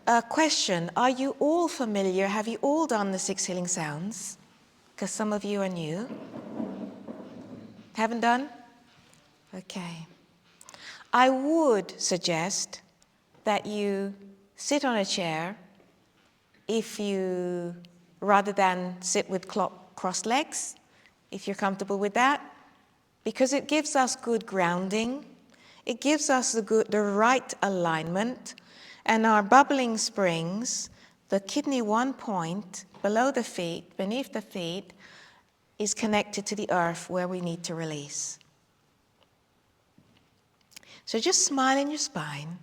a question. Are you all familiar? Have you all done the 6 healing sounds? Because some of you are new. Haven't done? Okay. I would suggest that you sit on a chair rather than sit with crossed legs, if you're comfortable with that, because it gives us good grounding. It gives us the right alignment, and our bubbling springs, the kidney 1 point below the feet, beneath the feet, is connected to the earth where we need to release. So just smile in your spine.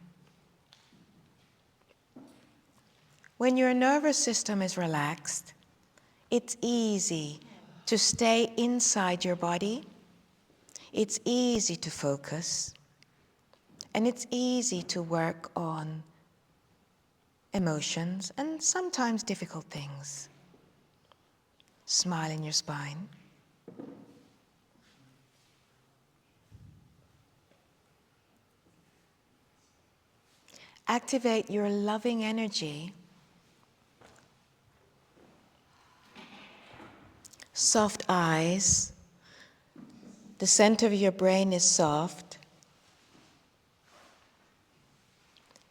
When your nervous system is relaxed, it's easy to stay inside your body. It's easy to focus. And it's easy to work on emotions and sometimes difficult things. Smile in your spine. Activate your loving energy. Soft eyes. The center of your brain is soft.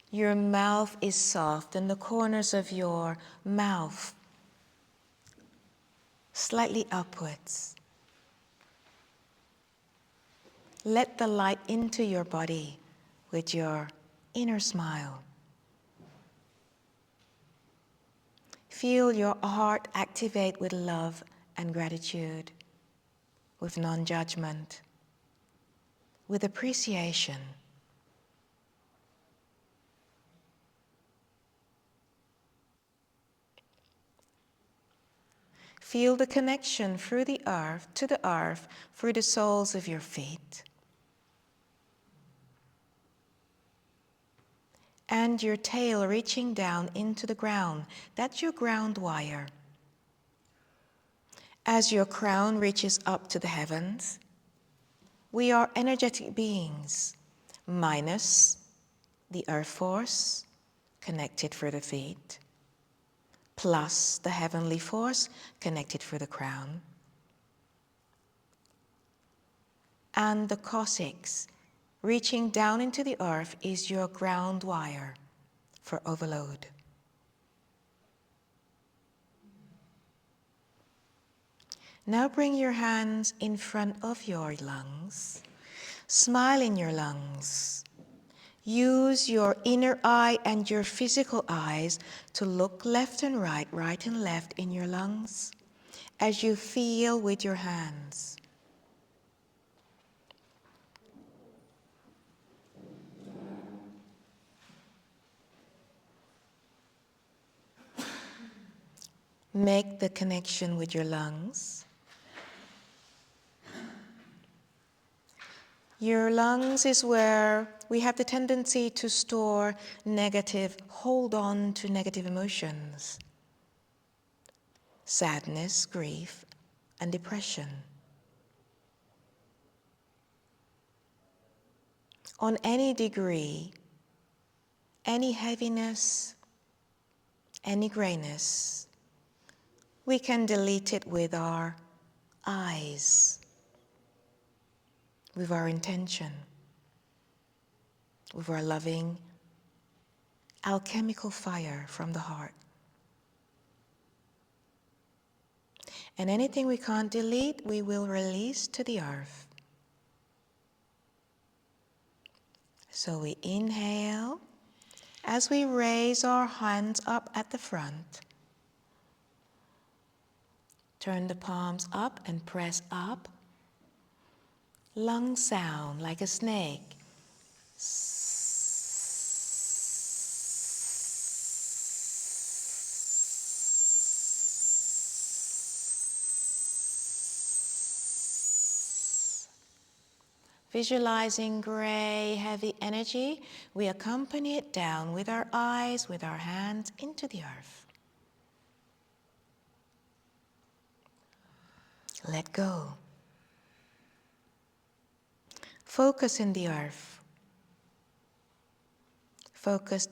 Your mouth is soft, and the corners of your mouth slightly upwards. Let the light into your body with your inner smile. Feel your heart activate with love and gratitude, with non-judgment, with appreciation. Feel the connection through the earth, to the earth, through the soles of your feet. And your tail reaching down into the ground. That's your ground wire. As your crown reaches up to the heavens, we are energetic beings, minus the earth force, connected through the feet, plus the heavenly force, connected through the crown, and the cosmics reaching down into the earth is your ground wire for overload. Now bring your hands in front of your lungs. Smile in your lungs. Use your inner eye and your physical eyes to look left and right, right and left in your lungs as you feel with your hands. Make the connection with your lungs. Your lungs is where we have the tendency to store hold on to negative emotions, sadness, grief, and depression. On any degree, any heaviness, any grayness, we can delete it with our eyes, with our intention, with our loving, alchemical fire from the heart. And anything we can't delete, we will release to the earth. So we inhale as we raise our hands up at the front. Turn the palms up and press up. Lung sound like a snake. Visualizing gray, heavy energy, we accompany it down with our eyes, with our hands, into the earth. Let go. Focus in the earth. Focus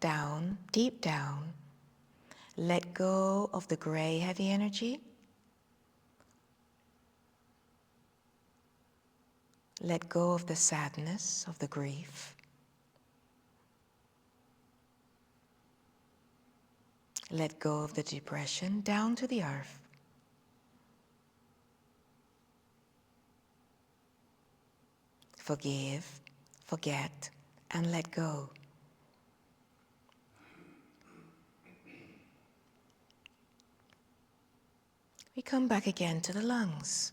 down, deep down. Let go of the gray, heavy energy. Let go of the sadness, of the grief. Let go of the depression down to the earth. Forgive, forget, and let go. We come back again to the lungs.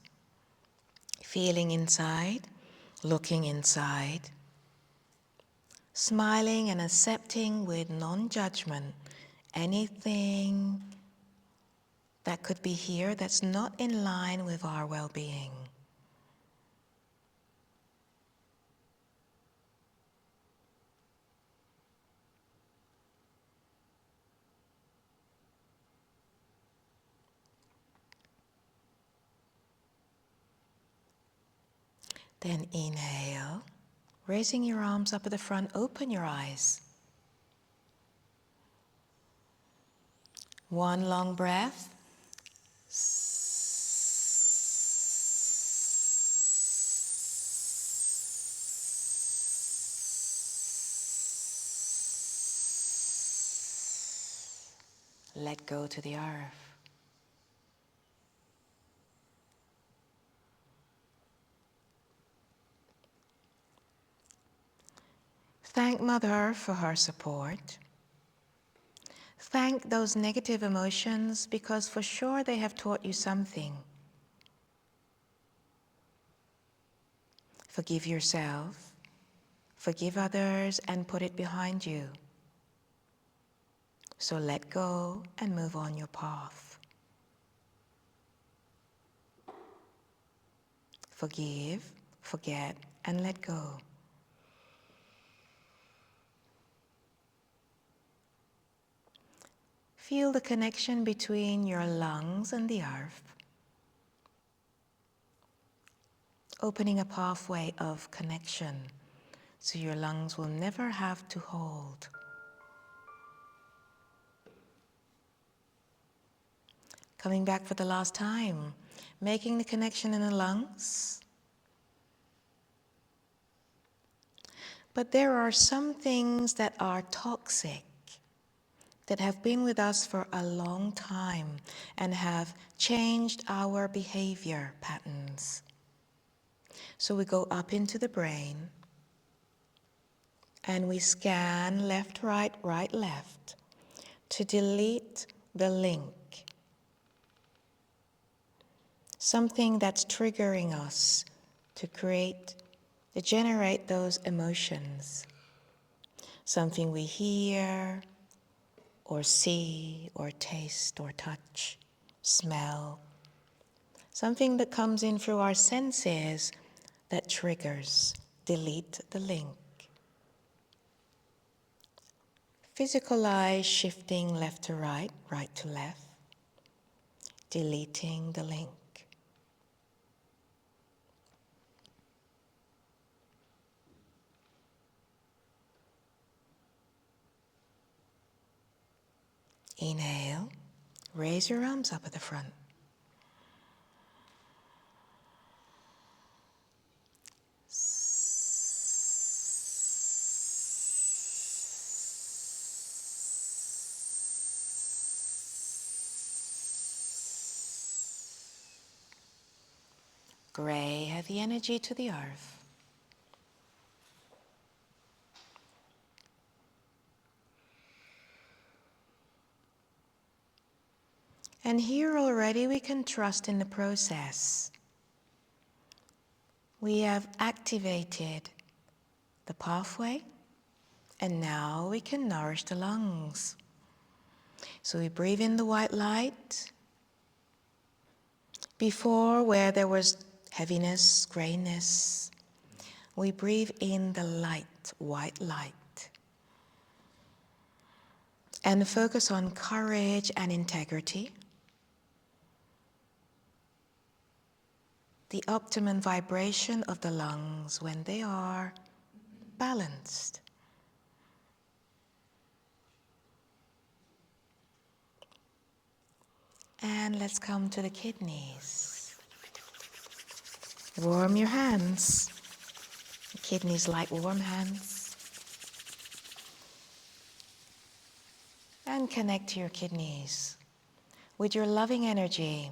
Feeling inside, looking inside, smiling and accepting with non-judgment anything that could be here that's not in line with our well-being. Then inhale, raising your arms up at the front, open your eyes. One long breath. Let go to the earth. Thank Mother Earth for her support. Thank those negative emotions because for sure they have taught you something. Forgive yourself, forgive others, and put it behind you. So let go and move on your path. Forgive, forget, and let go. Feel the connection between your lungs and the earth, opening a pathway of connection so your lungs will never have to hold. Coming back for the last time, making the connection in the lungs. But there are some things that are toxic, that have been with us for a long time and have changed our behavior patterns. So we go up into the brain and we scan left, right, left to delete the link. Something that's triggering us to generate those emotions. Something we hear, or see, or taste, or touch, smell. Something that comes in through our senses that triggers. Delete the link. Physical eyes shifting left to right, right to left. Deleting the link. Inhale, raise your arms up at the front. Gray, heavy energy to the earth. And here already we can trust in the process. We have activated the pathway, and now we can nourish the lungs. So we breathe in the white light. Before, where there was heaviness, grayness, we breathe in the light, white light. And focus on courage and integrity. The optimum vibration of the lungs when they are balanced. And let's come to the kidneys. Warm your hands. The kidneys like warm hands. And connect to your kidneys with your loving energy.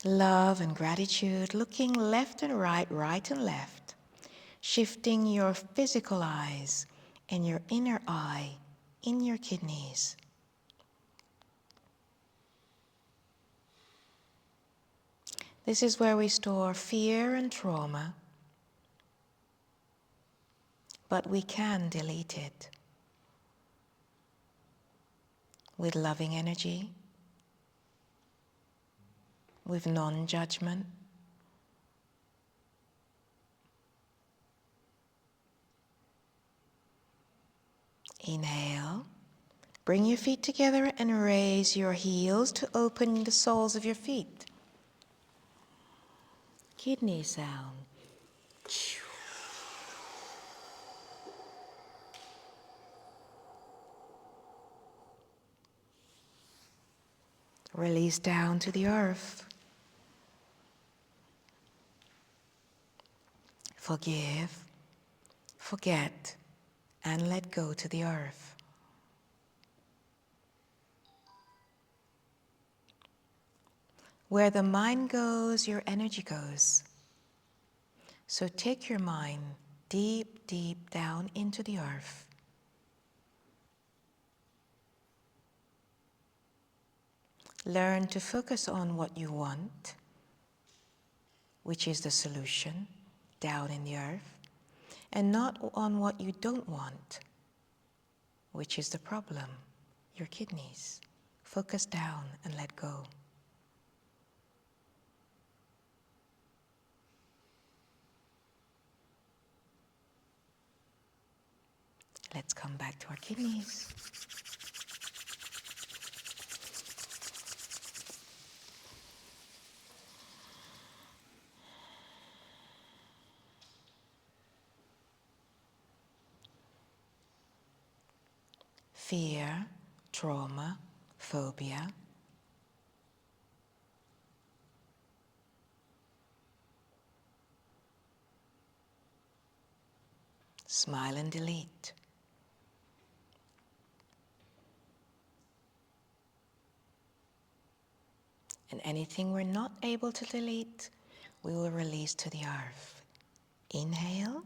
Love and gratitude, looking left and right, right and left. Shifting your physical eyes and your inner eye in your kidneys. This is where we store fear and trauma, but we can delete it with loving energy, with non-judgment. Inhale. Bring your feet together and raise your heels to open the soles of your feet. Kidney sound. Release down to the earth. Forgive, forget, and let go to the earth. Where the mind goes, your energy goes. So take your mind deep, deep down into the earth. Learn to focus on what you want, which is the solution, down in the earth, and not on what you don't want, which is the problem, your kidneys. Focus down and let go. Let's come back to our kidneys. Fear, trauma, phobia. Smile and delete. And anything we're not able to delete, we will release to the earth. Inhale.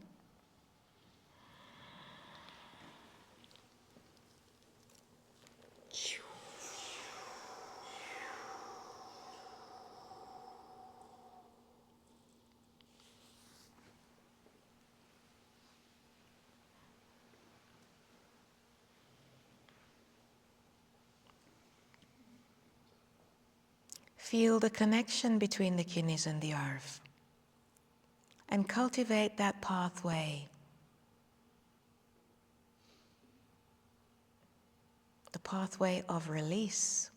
Feel the connection between the kidneys and the earth, and cultivate that pathway. The pathway of release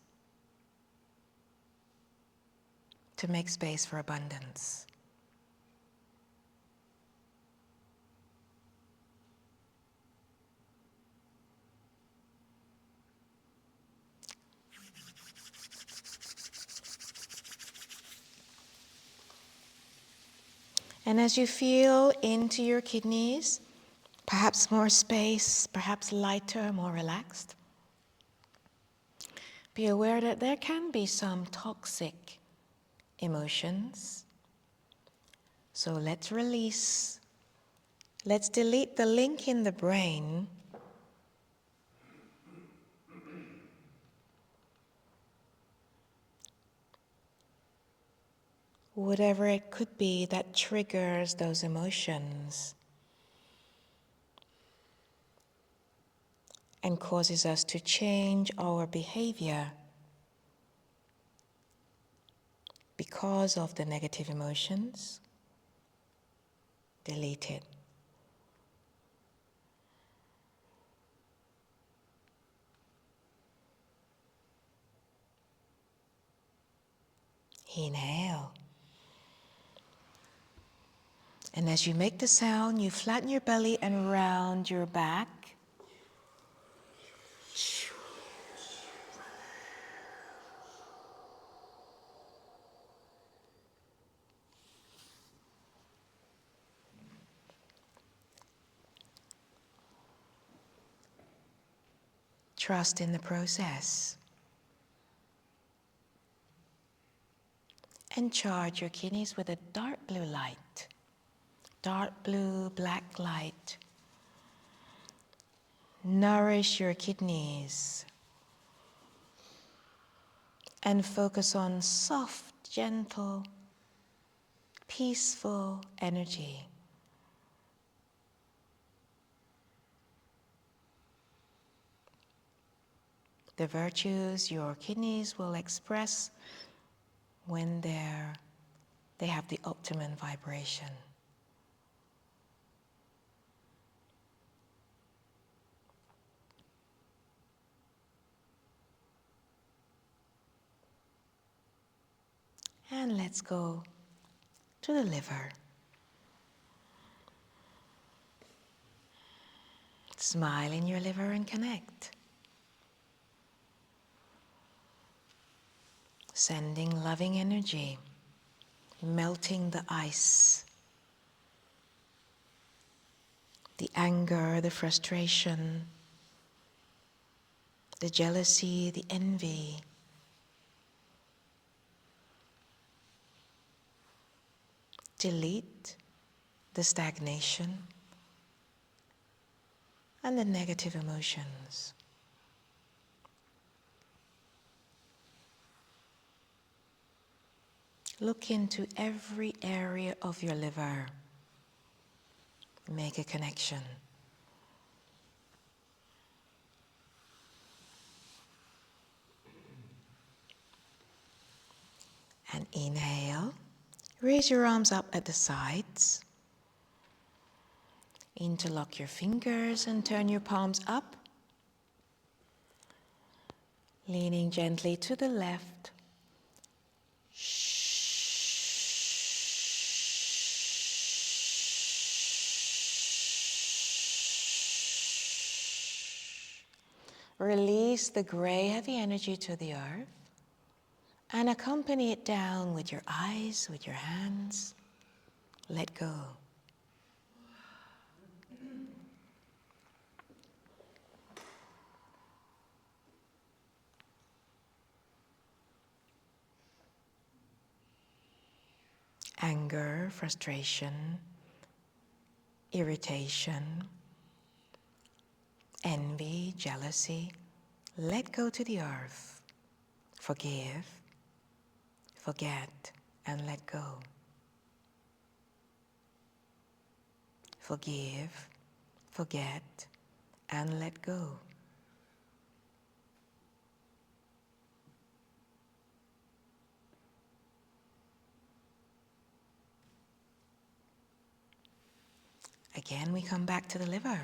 to make space for abundance. And as you feel into your kidneys, perhaps more space, perhaps lighter, more relaxed, be aware that there can be some toxic emotions. So let's release. Let's delete the link in the brain whatever it could be that triggers those emotions and causes us to change our behavior because of the negative emotions. Delete it. Inhale. And as you make the sound, you flatten your belly and round your back. trust in the process. And charge your kidneys with a dark blue light. Dark blue, black light. Nourish your kidneys. And focus on soft, gentle, peaceful energy. The virtues your kidneys will express when they have the optimum vibration. And let's go to the liver. Smile in your liver and connect. Sending loving energy, melting the ice, the anger, the frustration, the jealousy, the envy. Delete the stagnation and the negative emotions. Look into every area of your liver. Make a connection. And inhale. Raise your arms up at the sides. Interlock your fingers and turn your palms up. Leaning gently to the left. Release the gray, heavy energy to the earth and accompany it down with your eyes, with your hands. Let go. Anger, frustration, irritation, envy, jealousy, let go to the earth. Forgive, forget, and let go. Forgive, forget, and let go. Again, we come back to the liver.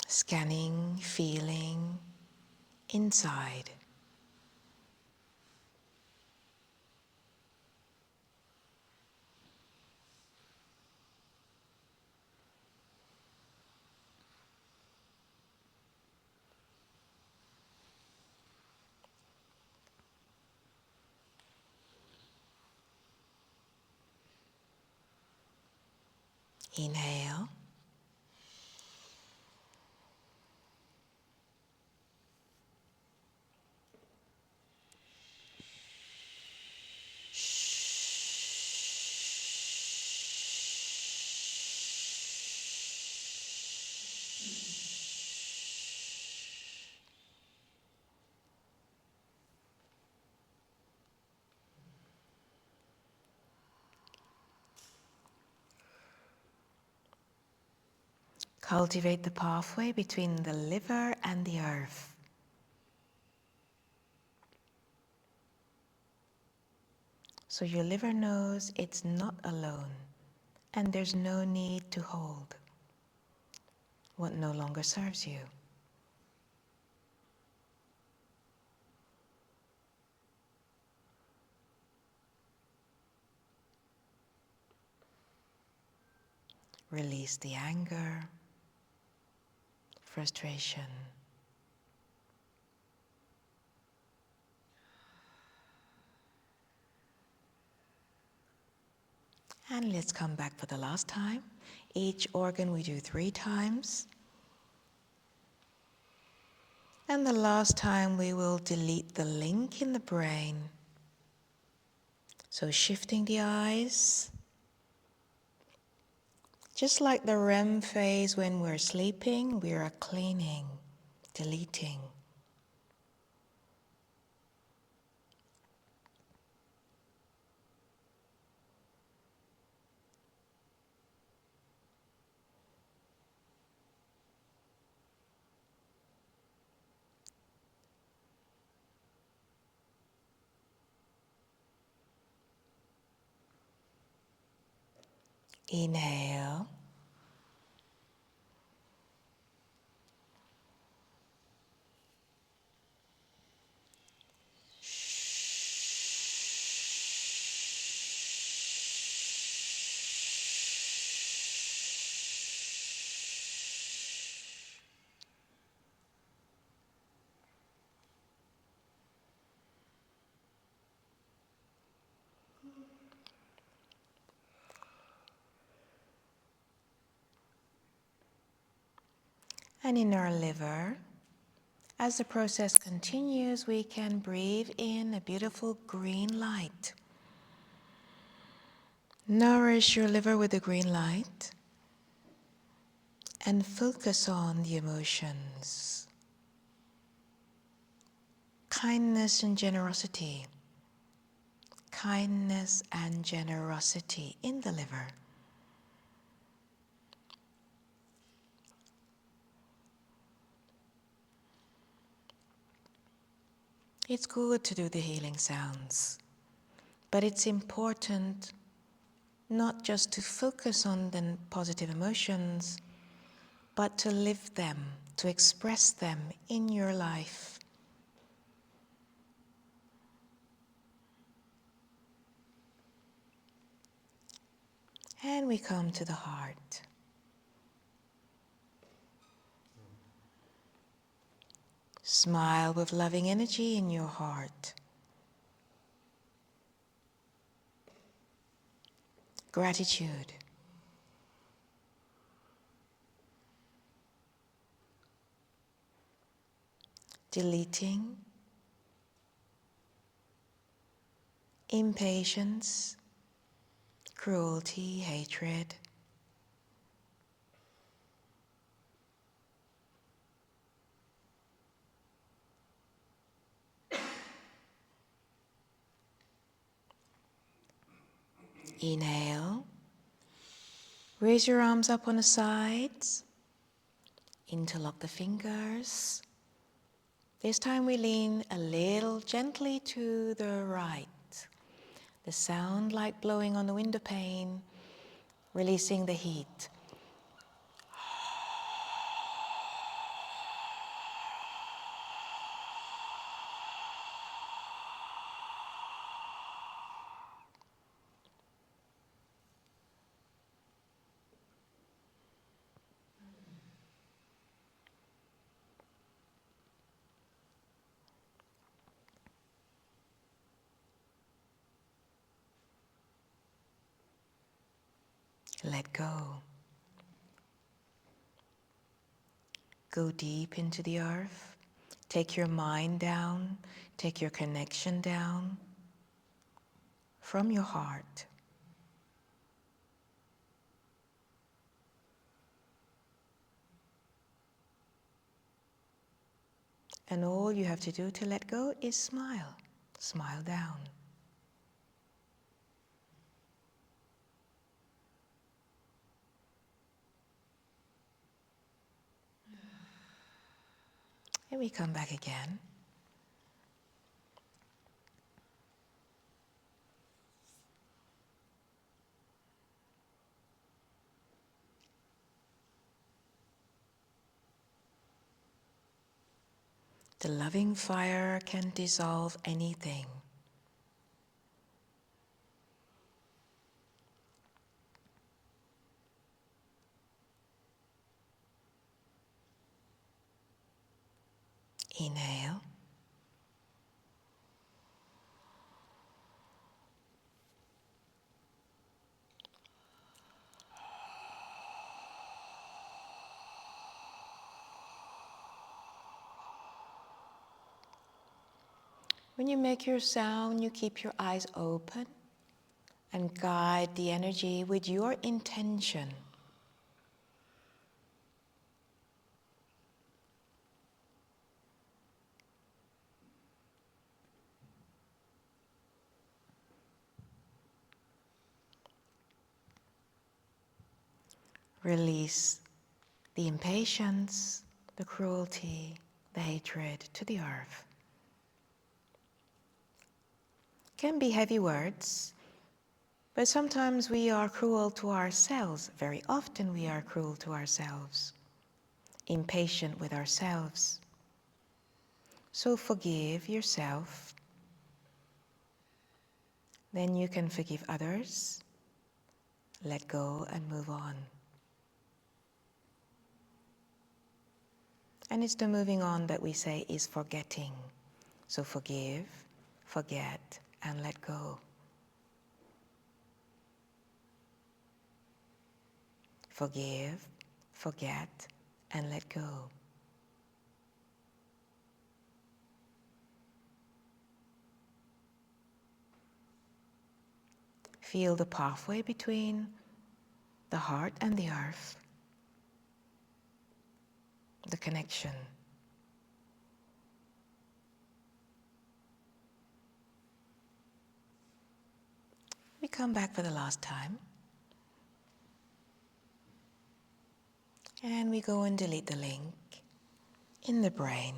Scanning, feeling inside. Inhale. Cultivate the pathway between the liver and the earth. So your liver knows it's not alone and there's no need to hold what no longer serves you. Release the anger, frustration. And let's come back for the last time. Each organ we do 3 times. And the last time we will delete the link in the brain. So shifting the eyes, just like the REM phase when we're sleeping, we are cleaning, deleting. Inhale. And in our liver, as the process continues, we can breathe in a beautiful green light. Nourish your liver with the green light and focus on the emotions. Kindness and generosity. Kindness and generosity in the liver. It's good to do the healing sounds, but it's important not just to focus on the positive emotions, but to live them, to express them in your life. And we come to the heart. Smile with loving energy in your heart. Gratitude. Deleting. Impatience. Cruelty, hatred. Inhale. Raise your arms up on the sides. Interlock the fingers. This time we lean a little gently to the right. The sound like blowing on the window pane, releasing the heat. Let go. Go deep into the earth. Take your mind down. Take your connection down from your heart. And all you have to do to let go is smile. Smile down. And we come back again. The loving fire can dissolve anything. Inhale. When you make your sound, you keep your eyes open and guide the energy with your intention. Release the impatience, the cruelty, the hatred to the earth. Can be heavy words, but sometimes we are cruel to ourselves. Very often we are cruel to ourselves, impatient with ourselves. So forgive yourself. Then you can forgive others, let go and move on. And it's the moving on that we say is forgetting. So forgive, forget, and let go. Forgive, forget, and let go. Feel the pathway between the heart and the earth, the connection. We come back for the last time. And we go and delete the link in the brain.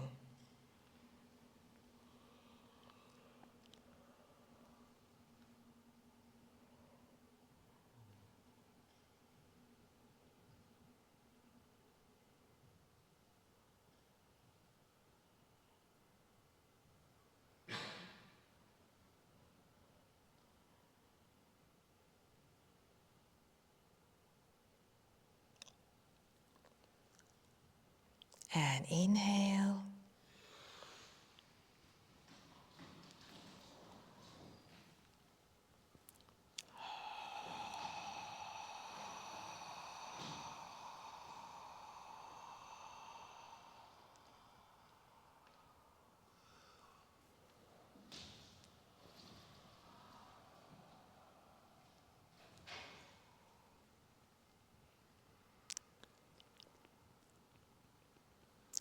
And inhale.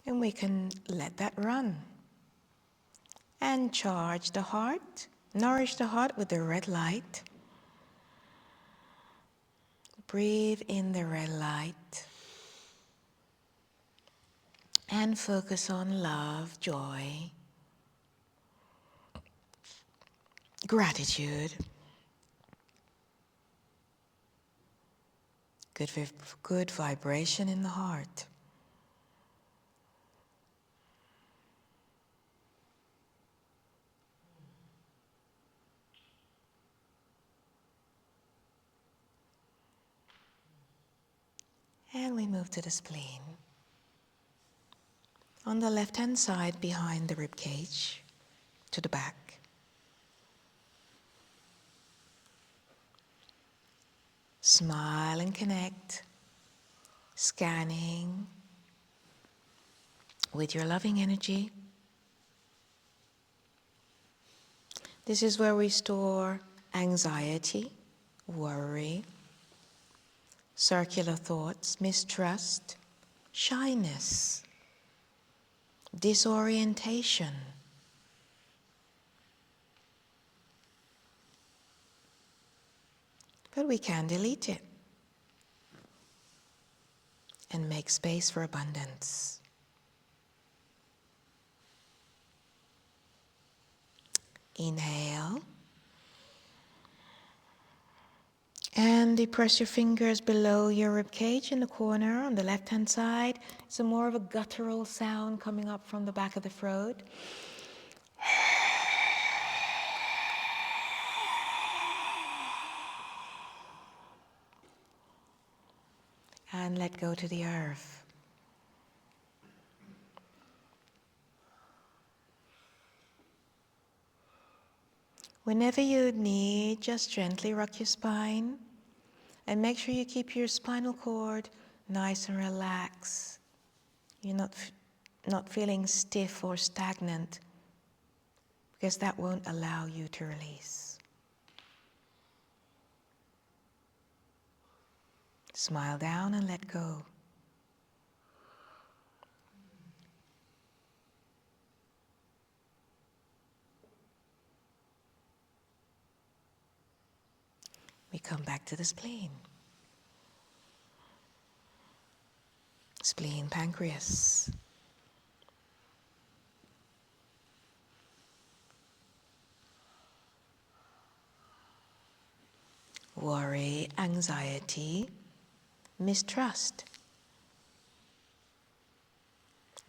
And we can let that run. And charge the heart, nourish the heart with the red light. Breathe in the red light. And focus on love, joy, gratitude, good vibration in the heart. And we move to the spleen. On the left-hand side behind the rib cage, to the back. Smile and connect, scanning with your loving energy. This is where we store anxiety, worry, circular thoughts, mistrust, shyness, disorientation. But we can delete it and make space for abundance. Inhale. And depress your fingers below your rib cage in the corner on the left-hand side. It's more of a guttural sound coming up from the back of the throat. And let go to the earth. Whenever you need, just gently rock your spine and make sure you keep your spinal cord nice and relaxed. You're not feeling stiff or stagnant, because that won't allow you to release. Smile down and let go. We come back to the spleen. Spleen, pancreas. Worry, anxiety, mistrust.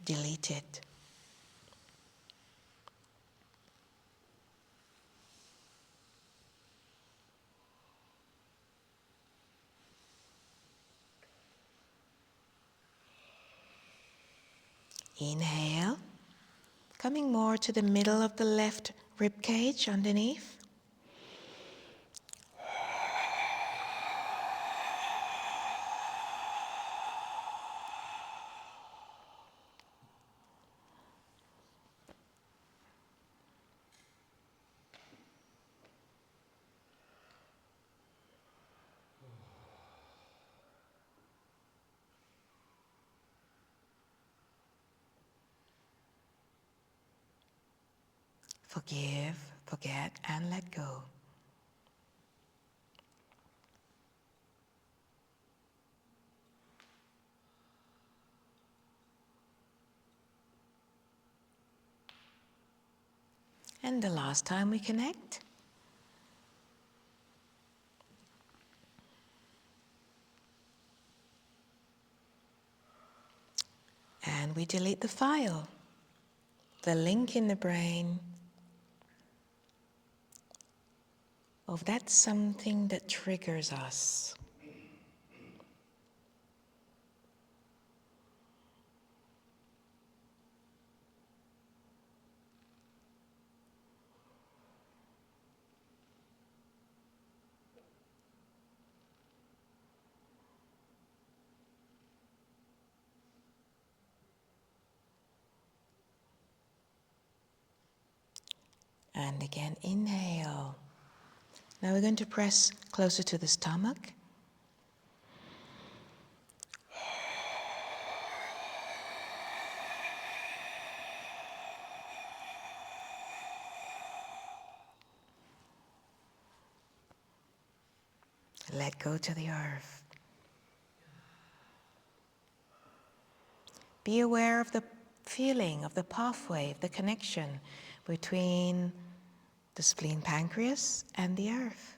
Delete it. Inhale, coming more to the middle of the left rib cage underneath. Forgive, forget, and let go. And the last time we connect. And we delete the file, the link in the brain of that something that triggers us. And again, inhale. Now we're going to press closer to the stomach. Let go to the earth. Be aware of the feeling, of the pathway, of the connection between the spleen, pancreas, and the earth.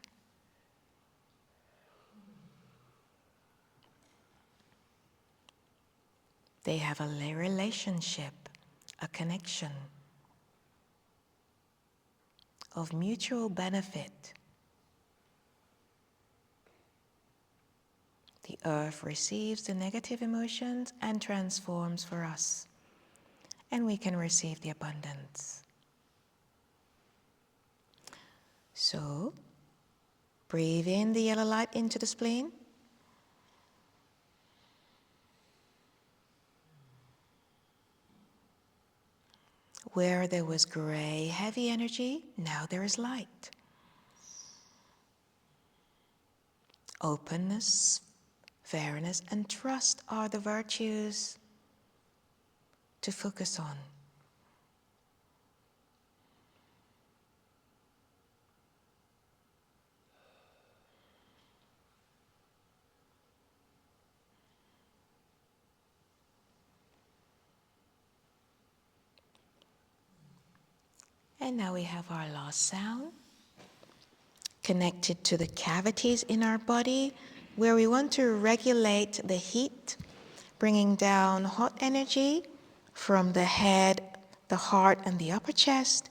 They have a relationship, a connection of mutual benefit. The earth receives the negative emotions and transforms for us, and we can receive the abundance. So, breathe in the yellow light into the spleen. Where there was gray, heavy energy, now there is light. Openness, fairness, and trust are the virtues to focus on. And now we have our last sound, connected to the cavities in our body, where we want to regulate the heat, bringing down hot energy from the head, the heart, and the upper chest,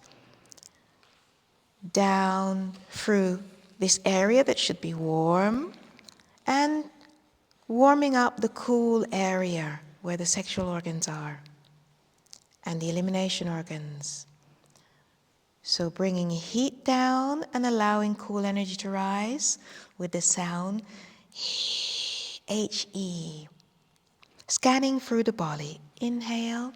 down through this area that should be warm, and warming up the cool area where the sexual organs are, and the elimination organs. So bringing heat down and allowing cool energy to rise with the sound H-E. Scanning through the body. Inhale.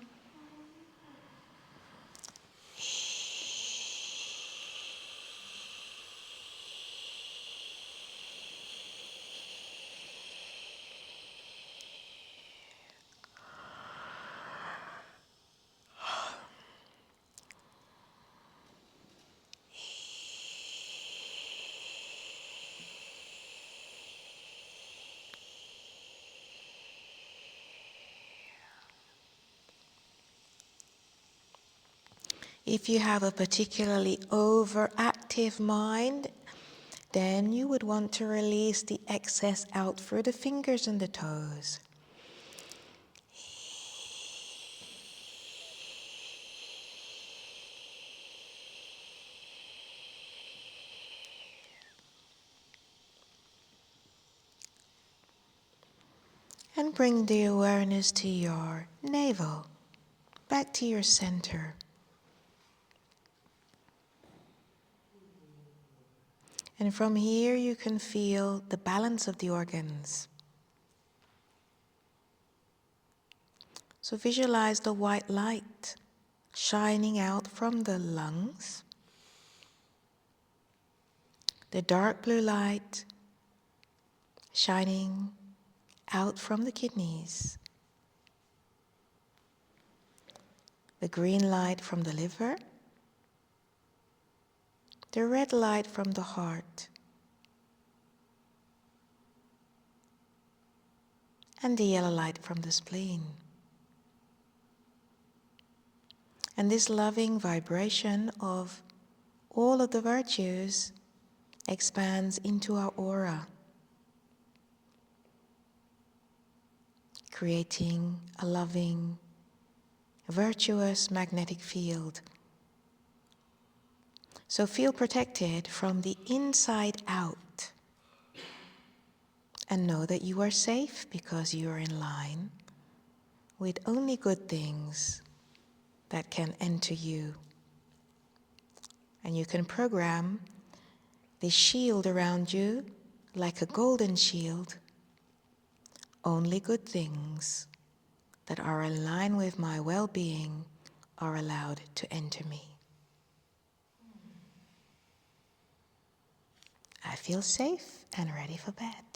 If you have a particularly overactive mind, then you would want to release the excess out through the fingers and the toes. And bring the awareness to your navel, back to your center. And from here you can feel the balance of the organs. So visualize the white light shining out from the lungs, the dark blue light shining out from the kidneys, the green light from the liver, the red light from the heart, and the yellow light from the spleen. And this loving vibration of all of the virtues expands into our aura, creating a loving, virtuous magnetic field. So feel protected from the inside out and know that you are safe because you are in line with only good things that can enter you. And you can program the shield around you like a golden shield. Only good things that are in line with my well-being are allowed to enter me. I feel safe and ready for bed.